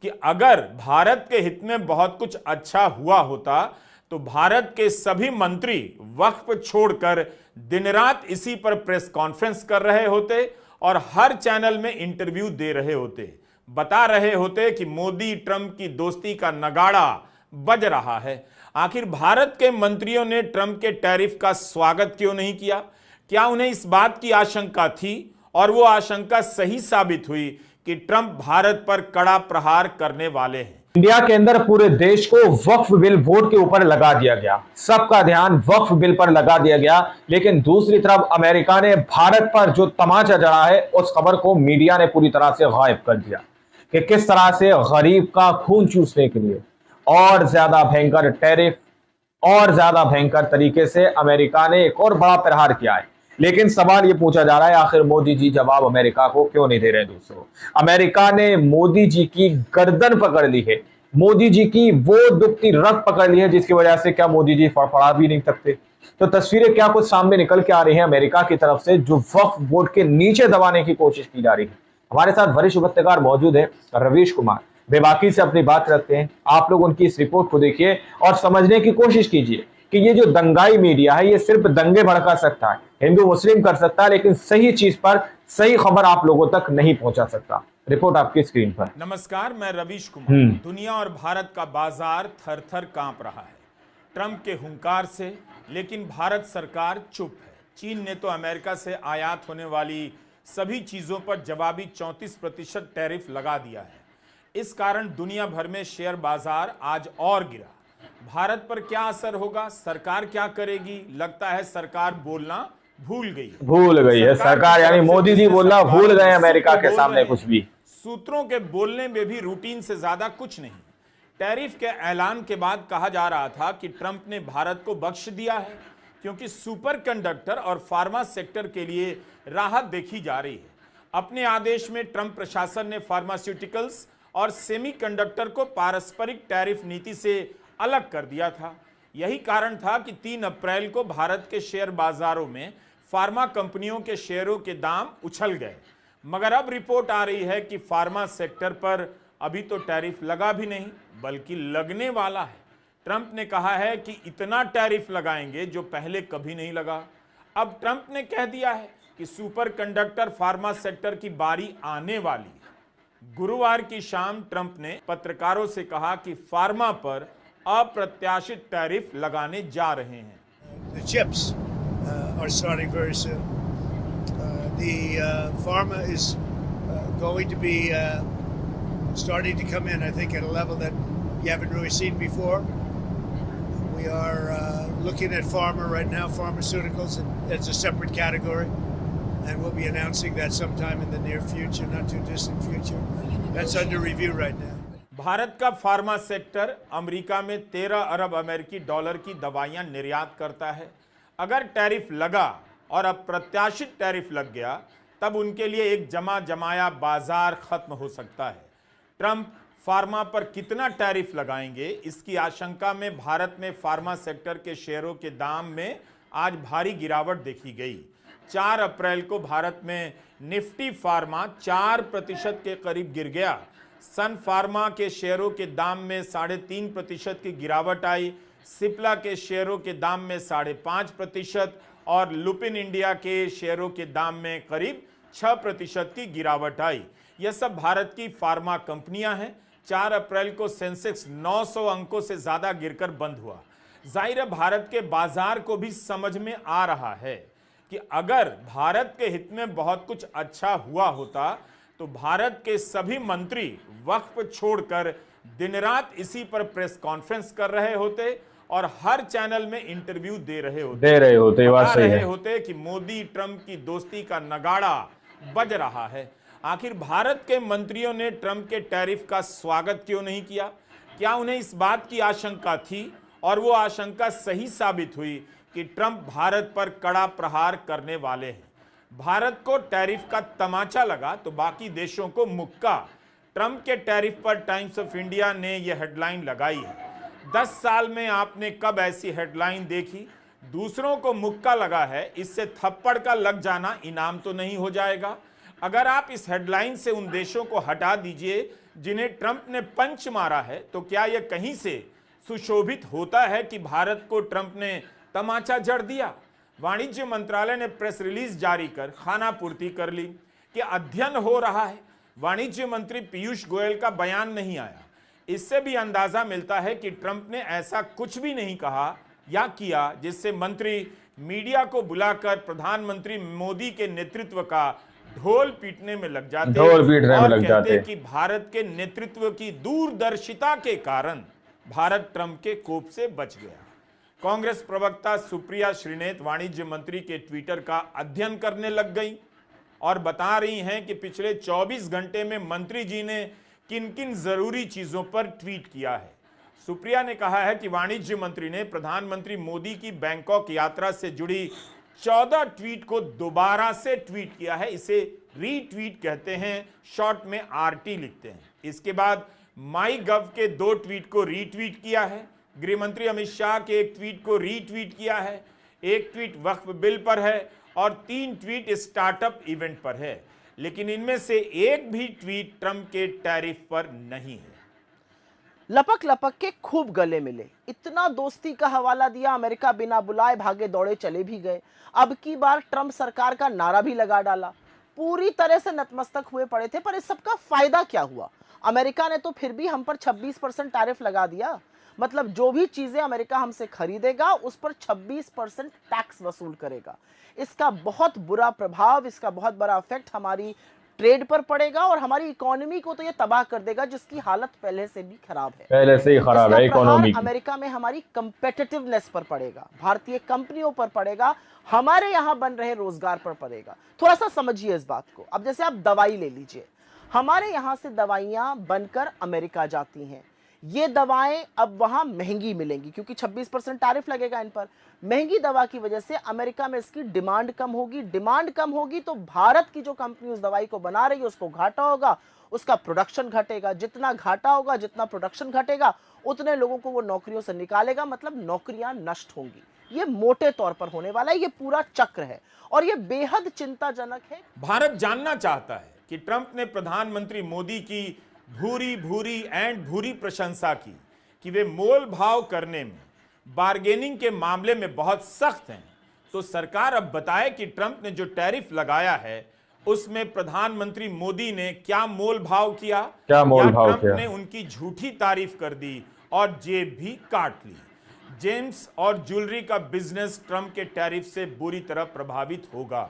कि अगर भारत के हित में बहुत कुछ अच्छा हुआ होता तो भारत के सभी मंत्री वक्फ छोड़कर दिन रात इसी पर प्रेस कॉन्फ्रेंस कर रहे होते और हर चैनल में इंटरव्यू दे रहे होते, बता रहे होते कि मोदी ट्रंप की दोस्ती का नगाड़ा बज रहा है। आखिर भारत के मंत्रियों ने ट्रंप के टैरिफ का स्वागत क्यों नहीं किया? क्या उन्हें इस बात की आशंका थी और वो आशंका सही साबित हुई कि ट्रंप भारत पर कड़ा प्रहार करने वाले हैं? इंडिया के अंदर पूरे देश को वक्फ बिल वोट के ऊपर लगा दिया गया, सबका ध्यान वक्फ बिल पर लगा दिया गया, लेकिन दूसरी तरफ अमेरिका ने भारत पर जो तमाचा जड़ा है उस खबर को मीडिया ने पूरी तरह से गायब कर दिया कि किस तरह से गरीब का खून चूसने के लिए और ज्यादा भयंकर टैरिफ और ज्यादा भयंकर तरीके से अमेरिका ने एक और बड़ा प्रहार किया है। लेकिन सवाल ये पूछा जा रहा है, आखिर मोदी जी जवाब अमेरिका को क्यों नहीं दे रहे? दोस्तों, अमेरिका ने मोदी जी की गर्दन पकड़ ली है, मोदी जी की वो दुखती रग पकड़ ली है जिसकी वजह से क्या मोदी जी फड़फड़ा भी नहीं सकते। तो तस्वीरें क्या कुछ सामने निकल के आ रही है अमेरिका की तरफ से, जो वक्फ बोर्ड के नीचे दबाने की कोशिश की जा रही है। हमारे साथ वरिष्ठ पत्रकार मौजूद है रवीश कुमार, बेबाकी से अपनी बात रखते हैं। आप लोग उनकी इस रिपोर्ट को देखिए और समझने की कोशिश कीजिए कि ये जो दंगाई मीडिया है ये सिर्फ दंगे भड़का सकता है, हिंदू मुस्लिम कर सकता है, लेकिन सही चीज पर सही खबर आप लोगों तक नहीं पहुंचा सकता। रिपोर्ट आपकी स्क्रीन पर। नमस्कार, मैं रवीश कुमार। दुनिया और भारत का बाजार थर थर कांप रहा है ट्रंप के हुंकार से, लेकिन भारत सरकार चुप है। चीन ने तो अमेरिका से आयात होने वाली सभी चीजों पर जवाबी 34% टैरिफ लगा दिया है। इस कारण दुनिया भर में शेयर बाजार आज और गिरा। भारत पर क्या असर होगा? सरकार क्या करेगी? लगता है सरकार बोलना भूल गई है सरकार, यानी मोदी जी बोलना भूल गए अमेरिका के सामने कुछ भी। सूत्रों के बोलने में भी रूटीन से ज्यादा कुछ नहीं। टैरिफ के ऐलान के बाद कहा जा रहा था कि ट्रंप ने भारत को बख्श दिया है क्योंकि सुपर कंडक्टर और फार्मा सेक्टर के लिए राहत देखी जा रही है। अपने आदेश में ट्रंप प्रशासन ने फार्मास्यूटिकल्स और सेमीकंडक्टर को पारस्परिक टैरिफ नीति से अलग कर दिया था। यही कारण था कि 3 अप्रैल को भारत के शेयर बाजारों में फार्मा कंपनियों के शेयरों के दाम उछल गए। मगर अब रिपोर्ट आ रही है कि फार्मा सेक्टर पर अभी तो टैरिफ लगा भी नहीं बल्कि लगने वाला है। ट्रंप ने कहा है कि इतना टैरिफ लगाएंगे जो पहले कभी नहीं लगा। अब ट्रंप ने कह दिया है कि सुपर कंडक्टर फार्मा सेक्टर की बारी आने वाली है। गुरुवार की शाम ट्रंप ने पत्रकारों से कहा कि फार्मा पर अप्रत्याशित टैरिफ लगाने जा रहे हैं। The chips are starting very soon. The pharma is going to be starting to come in, I think, at a level that you haven't really seen before. We are looking at pharma right now, pharmaceuticals, as a separate category, and we'll be announcing that sometime in the near future, not too distant future. That's under review right now. Bharat का pharma sector America में 13 अरब अमेरिकी dollar की दवाइयां निर्यात करता है। अगर tariff लगा और अप्रत्याशित टैरिफ लग गया तब उनके लिए एक जमा जमाया बाजार खत्म हो सकता है। ट्रंप फार्मा पर कितना टैरिफ लगाएंगे इसकी आशंका में भारत में फार्मा सेक्टर के शेयरों के दाम में आज भारी गिरावट देखी गई। 4 अप्रैल को भारत में निफ्टी फार्मा 4% के करीब गिर गया। सन फार्मा के शेयरों के दाम में 3.5% की गिरावट आई। सिप्ला के शेयरों के दाम में 5.5% और लुपिन इंडिया के शेयरों के दाम में करीब 6% की गिरावट आई। यह सब भारत की फार्मा कंपनियां हैं। 4 अप्रैल को सेंसेक्स 900 अंकों से ज्यादा गिरकर बंद हुआ। जाहिर है भारत के बाजार को भी समझ में आ रहा है कि अगर भारत के हित में बहुत कुछ अच्छा हुआ होता तो भारत के सभी मंत्री वक्फ छोड़कर दिन रात इसी पर प्रेस कॉन्फ्रेंस कर रहे होते और हर चैनल में इंटरव्यू दे रहे होते कि मोदी ट्रंप की दोस्ती का नगाड़ा बज रहा है। आखिर भारत के मंत्रियों ने ट्रंप के टैरिफ का स्वागत क्यों नहीं किया? क्या उन्हें इस बात की आशंका थी और वो आशंका सही साबित हुई कि ट्रंप भारत पर कड़ा प्रहार करने वाले हैं? भारत को टैरिफ का तमाचा लगा तो बाकी देशों को मुक्का। ट्रंप के टैरिफ पर टाइम्स ऑफ इंडिया ने यह हेडलाइन लगाई है। 10 साल में आपने कब ऐसी हेडलाइन देखी? दूसरों को मुक्का लगा है, इससे थप्पड़ का लग जाना इनाम तो नहीं हो जाएगा? अगर आप इस हेडलाइन से उन देशों को हटा दीजिए जिन्हें ट्रंप ने पंच मारा है, तो क्या यह कहीं से सुशोभित होता है कि भारत को ट्रंप ने तमाचा जड़ दिया? वाणिज्य मंत्रालय ने प्रेस रिलीज जारी कर खानापूर्ति कर ली कि अध्ययन हो रहा है। वाणिज्य मंत्री पीयूष गोयल का बयान नहीं आया। इससे भी अंदाजा मिलता है कि ट्रंप ने ऐसा कुछ भी नहीं कहा या किया जिससे मंत्री मीडिया को बुलाकर प्रधानमंत्री मोदी के नेतृत्व का ढोल पीटने में लग जाते और कहते कि भारत के नेतृत्व की दूरदर्शिता के कारण भारत ट्रंप के कोप से बच गया। कांग्रेस प्रवक्ता सुप्रिया श्रीनेत वाणिज्य मंत्री के ट्विटर का अध्ययन करने लग गई और बता रही हैं कि पिछले 24 घंटे में मंत्री जी ने किन किन जरूरी चीजों पर ट्वीट किया है। सुप्रिया ने कहा है कि वाणिज्य मंत्री ने प्रधानमंत्री मोदी की बैंकॉक यात्रा से जुड़ी 14 ट्वीट को दोबारा से ट्वीट किया है। इसे रीट्वीट कहते हैं, शॉर्ट में आरटी लिखते हैं। इसके बाद माई गव के 2 ट्वीट को रीट्वीट किया है। गृह मंत्री अमित शाह के 1 ट्वीट को रीट्वीट किया है। 1 ट्वीट वक्फ बिल पर है और 3 ट्वीट स्टार्टअप इवेंट पर है। लेकिन इनमें से एक भी ट्वीट ट्रंप के टैरिफ पर नहीं है। लपक लपक के खूब गले मिले, इतना दोस्ती का हवाला दिया, अमेरिका बिना बुलाए भागे दौड़े चले भी गए। अब की बार ट्रंप सरकार का नारा भी लगा डाला। पूरी तरह से नतमस्तक हुए पड़े थे, पर इस सब का फायदा क्या हुआ? अमेरिका ने तो फिर भी हम पर 26% टैरिफ लगा दिया। मतलब जो भी चीजें अमेरिका हमसे खरीदेगा उस पर 26% टैक्स वसूल करेगा। इसका बहुत बुरा प्रभाव, इसका बहुत बड़ा इफेक्ट हमारी ट्रेड पर पड़ेगा और हमारी इकोनॉमी को तो ये तबाह कर देगा, जिसकी हालत पहले से भी खराब है। पहले से ही खराब है इकोनॉमी। अमेरिका में हमारी कंपेटिटिवनेस पर पड़ेगा, भारतीय कंपनियों पर पड़ेगा, हमारे यहाँ बन रहे रोजगार पर पड़ेगा। थोड़ा सा समझिए इस बात को। अब जैसे आप दवाई ले लीजिए, हमारे यहाँ से दवाइयाँ बनकर अमेरिका जाती हैं। ये दवाएं अब वहां महंगी मिलेंगी क्योंकि 26% टैरिफ लगेगा इन पर। महंगी दवा की वजह से अमेरिका में इसकी डिमांड कम होगी। डिमांड कम होगी तो भारत की जो कंपनी उस दवाई को बना रही है उसको घाटा होगा, उसका प्रोडक्शन घटेगा। जितना घाटा होगा, जितना प्रोडक्शन घटेगा, उतने लोगों को वो नौकरियों से निकालेगा, मतलब नौकरियां नष्ट होंगी। ये मोटे तौर पर होने वाला है, ये पूरा चक्र है और ये बेहद चिंताजनक है। भारत जानना चाहता है कि ट्रंप ने प्रधानमंत्री मोदी की भूरी भूरी एंड भूरी प्रशंसा की कि वे मोल भाव करने में, बार्गेनिंग के मामले में बहुत सख्त हैं। तो सरकार अब बताए कि ट्रंप ने जो टैरिफ लगाया है उसमें प्रधानमंत्री मोदी ने क्या मोल भाव किया, ट्रंप ने उनकी झूठी तारीफ कर दी और जेब भी काट ली। जेम्स और ज्वेलरी का बिजनेस ट्रंप के टैरिफ से बुरी तरह प्रभावित होगा।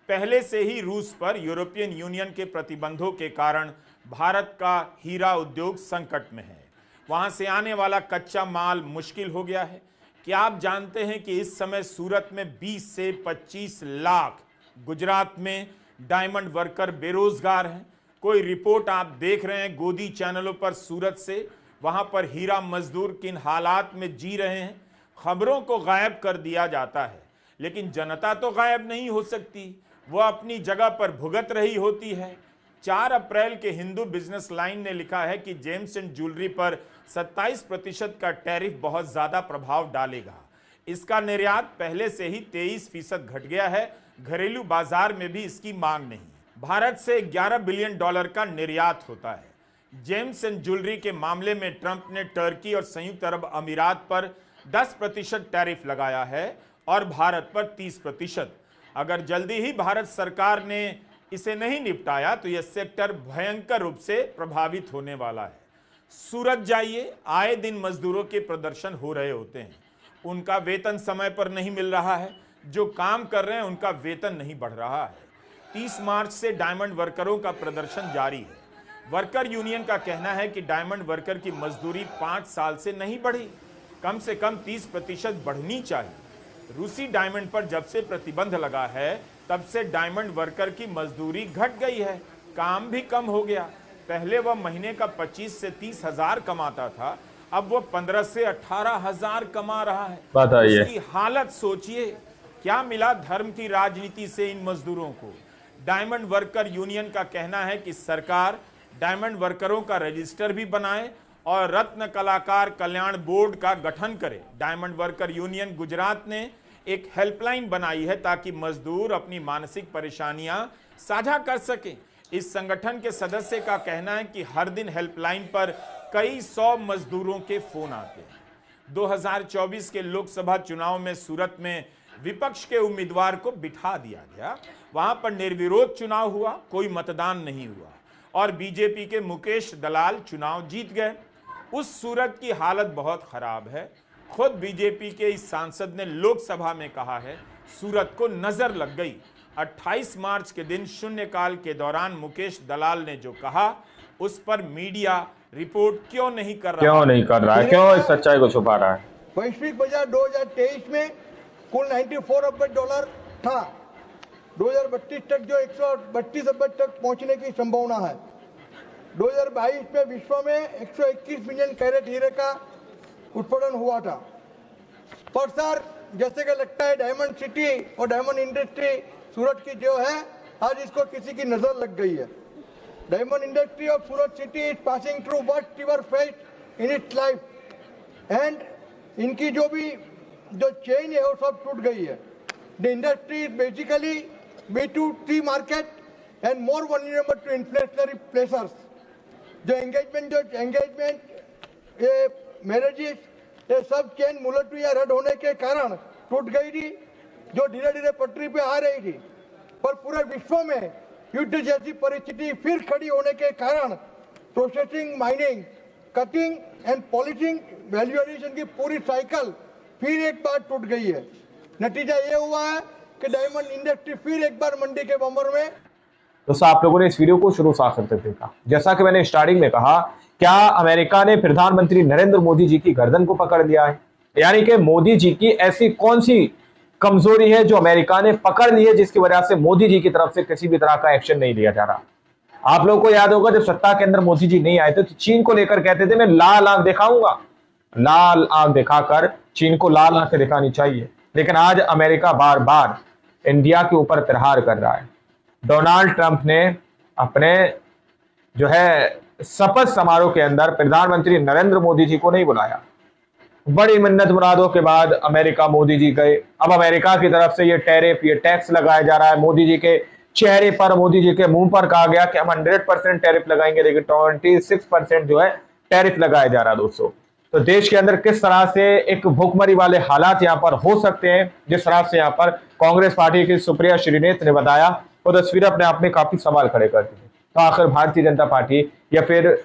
पहले से ही रूस पर यूरोपियन यूनियन के प्रतिबंधों के कारण भारत का हीरा उद्योग संकट में है। वहां से आने वाला कच्चा माल मुश्किल हो गया है। क्या आप जानते हैं कि इस समय सूरत में 20 से 25 लाख गुजरात में डायमंड वर्कर बेरोजगार हैं? कोई रिपोर्ट आप देख रहे हैं गोदी चैनलों पर सूरत से, वहां पर हीरा मजदूर किन हालात में जी रहे हैं? खबरों को गायब कर दिया जाता है, लेकिन जनता तो गायब नहीं हो सकती, वो अपनी जगह पर भुगत रही होती है। 4 अप्रैल के हिंदू बिजनेस लाइन ने लिखा है कि जेम्स एंड ज्वेलरी पर 27% का टैरिफ बहुत ज्यादा प्रभाव डालेगा। इसका निर्यात पहले से ही 23% घट गया है। घरेलू बाजार में भी इसकी मांग नहीं। भारत से $11 बिलियन का निर्यात होता है। जेम्स एंड ज्वेलरी के मामले में ट्रंप ने टर्की और संयुक्त अरब अमीरात पर 10% टैरिफ लगाया है और भारत पर 30%। अगर जल्दी ही भारत सरकार ने इसे नहीं निपटाया तो यह सेक्टर भयंकर रूप से प्रभावित होने वाला है। सूरत जाइए, आए दिन मजदूरों के प्रदर्शन हो रहे होते हैं। उनका वेतन समय पर नहीं मिल रहा है, जो काम कर रहे हैं उनका वेतन नहीं बढ़ रहा है। 30 मार्च से डायमंड वर्करों का प्रदर्शन जारी है। वर्कर यूनियन का कहना है कि डायमंड वर्कर की मजदूरी 5 साल से नहीं बढ़ी, कम से कम 30% बढ़नी चाहिए। रूसी डायमंड पर जब से प्रतिबंध लगा है तब से डायमंड वर्कर की मजदूरी घट गई है, काम भी कम हो गया। पहले वह महीने का 25 से 30 हजार कमाता था, अब वो 15 से 18 हजार कमा रहा है। बताइए इसकी हालत सोचिए, क्या मिला धर्म की राजनीति से इन मजदूरों को। डायमंड वर्कर यूनियन का कहना है कि सरकार डायमंड वर्करों का रजिस्टर भी बनाए और रत्न कलाकार कल्याण बोर्ड का गठन करे। डायमंड वर्कर यूनियन गुजरात ने एक हेल्पलाइन बनाई है ताकि मजदूर अपनी मानसिक परेशानियां साझा कर सकें। इस संगठन के सदस्य का कहना है कि हर दिन हेल्पलाइन पर कई 100 मजदूरों के फोन आते हैं। 2024 के लोकसभा चुनाव में सूरत में विपक्ष के उम्मीदवार को बिठा दिया गया। वहां पर निर्विरोध चुनाव हुआ, कोई मतदान नहीं हुआ और बीजेपी के मुकेश दलाल चुनाव जीत गए। उस सूरत की हालत बहुत खराब है। खुद बीजेपी के इस सांसद ने लोकसभा में कहा है सूरत को नजर लग गई। 28 मार्च के दिन शून्यकाल के दौरान मुकेश दलाल ने जो कहा उस पर मीडिया रिपोर्ट क्यों नहीं कर रहा है? क्यों इस सच्चाई को छुपा रहा है? वैश्विक बाजार 2023 में कुल 94 अरब डॉलर था। 2032 तक जो 132 अरब तक पहुंचने की संभावना है। 2022 में विश्व में 121 मिलियन कैरेट हीरे का उत्पादन हुआ था। पर सर जैसे कि लगता है डायमंड सिटी और डायमंड इंडस्ट्री सूरत की जो है आज इसको किसी की नजर लग गई है। Diamond industry of Surat city is passing through worst ever phase in its life and इनकी जो चेन है वो सब टूट गई है। The industry is basically B2C market and more vulnerable to inflationary pressures. जो एंगेजमेंट ये मैरिजेस ये सब चेन मुलतवी या रद्द होने के कारण टूट गई थी, जो धीरे धीरे पटरी पे आ रही थी। पर पूरे विश्व में युद्ध जैसी परिस्थिति फिर खड़ी होने के कारण processing, mining, cutting and polishing, value addition की पूरी साइकिल फिर एक बार टूट गई है। नतीजा ये हुआ है कि डायमंड इंडस्ट्री फिर एक बार मंडी के बम्बर में। दोस्तों आप लोगों ने इस वीडियो को शुरू से आखिर तक देखा। जैसा कि मैंने स्टार्टिंग में कहा, क्या अमेरिका ने प्रधानमंत्री नरेंद्र मोदी जी की गर्दन को पकड़ लिया है? यानी कि मोदी जी की ऐसी कौन सी कमजोरी है जो अमेरिका ने पकड़ ली है जिसकी वजह से मोदी जी की तरफ से किसी भी तरह का एक्शन नहीं लिया जा रहा? आप लोगों को याद होगा जब सत्ता के अंदर मोदी जी नहीं आए थे तो चीन को लेकर कहते थे मैं लाल आंख दिखाऊंगा। लाल आंख दिखाकर चीन को लाल आंखें दिखानी चाहिए। लेकिन आज अमेरिका बार बार इंडिया के ऊपर प्रहार कर रहा है। डोनाल्ड ट्रंप ने अपने जो है शपथ समारोह के अंदर प्रधानमंत्री नरेंद्र मोदी जी को नहीं बुलाया। बड़ी मिन्नत मुरादों के बाद अमेरिका मोदी जी गए। अब अमेरिका की तरफ से ये टैरिफ, ये टैक्स लगाया जा रहा है। मोदी जी के चेहरे पर, मोदी जी के मुंह पर कहा गया कि हम 100% टैरिफ लगाएंगे, लेकिन 26% जो है टैरिफ लगाया जा रहा है। दोस्तों तो देश के अंदर किस तरह से एक भूखमरी वाले हालात यहाँ पर हो सकते हैं, जिस तरह से यहाँ पर कांग्रेस पार्टी की सुप्रिया श्रीनेत ने बताया, वो तस्वीर अपने आप में काफी सवाल खड़े करती है। तो आखिर भारतीय जनता पार्टी या फिर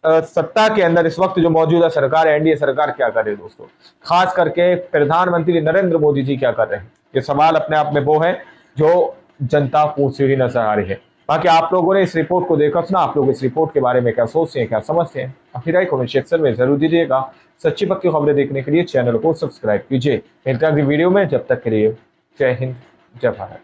सत्ता के अंदर इस वक्त जो मौजूदा सरकार है, एनडीए सरकार क्या कर रही है? दोस्तों खास करके प्रधानमंत्री नरेंद्र मोदी जी क्या कर रहे हैं? ये सवाल अपने आप में वो है जो जनता पूछती हुई नजर आ रही है। बाकी आप लोगों ने इस रिपोर्ट को देखा सुना, आप लोग इस रिपोर्ट के बारे में क्या सोचते हैं, क्या समझते हैं? अपनी राय कमेंट सेक्शन में जरूर दीजिएगा। सच्ची पक्की खबरें देखने के लिए चैनल को सब्सक्राइब कीजिए। मिलते हैं अगली वीडियो में, जब तक के लिए जय हिंद, जय भारत।